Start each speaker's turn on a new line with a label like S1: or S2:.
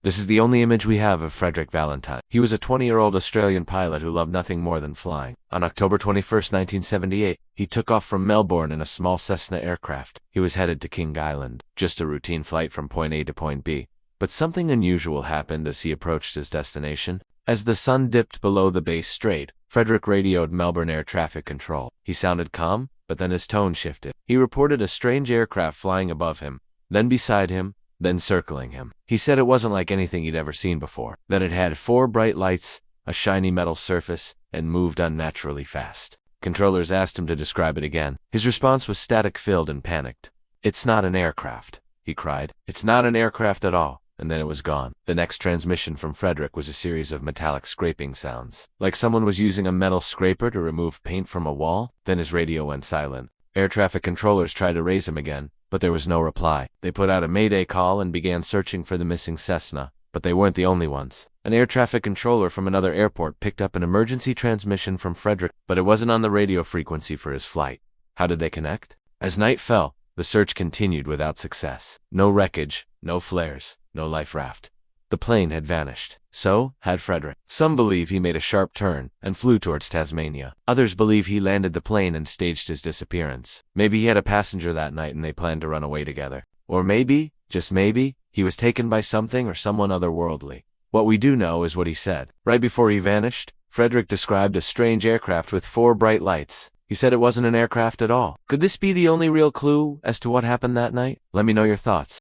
S1: This is the only image we have of Frederick Valentine. He was a 20-year-old Australian pilot who loved nothing more than flying. On October 21st, 1978, he took off from Melbourne in a small Cessna aircraft. He was headed to King Island, just a routine flight from point A to point B. But something unusual happened as he approached his destination. As the sun dipped below the base strait, Frederick radioed Melbourne Air Traffic Control. He sounded calm, but then his tone shifted. He reported a strange aircraft flying above him, then beside him, then circling him. He said it wasn't like anything he'd ever seen before, that it had 4 bright lights, a shiny metal surface, and moved unnaturally fast. Controllers asked him to describe it again. His response was static-filled and panicked. "It's not an aircraft," he cried. "It's not an aircraft at all." And then it was gone. The next transmission from Frederick was a series of metallic scraping sounds, like someone was using a metal scraper to remove paint from a wall. Then his radio went silent. Air traffic controllers tried to raise him again, but there was no reply. They put out a mayday call and began searching for the missing Cessna, but they weren't the only ones. An air traffic controller from another airport picked up an emergency transmission from Frederick, but it wasn't on the radio frequency for his flight. How did they connect? As night fell, the search continued without success. No wreckage, no flares, no life raft. The plane had vanished. So had Frederick. Some believe he made a sharp turn and flew towards Tasmania. Others believe he landed the plane and staged his disappearance. Maybe he had a passenger that night and they planned to run away together. Or maybe, just maybe, he was taken by something or someone otherworldly. What we do know is what he said. Right before he vanished, Frederick described a strange aircraft with 4 bright lights. He said it wasn't an aircraft at all. Could this be the only real clue as to what happened that night? Let me know your thoughts.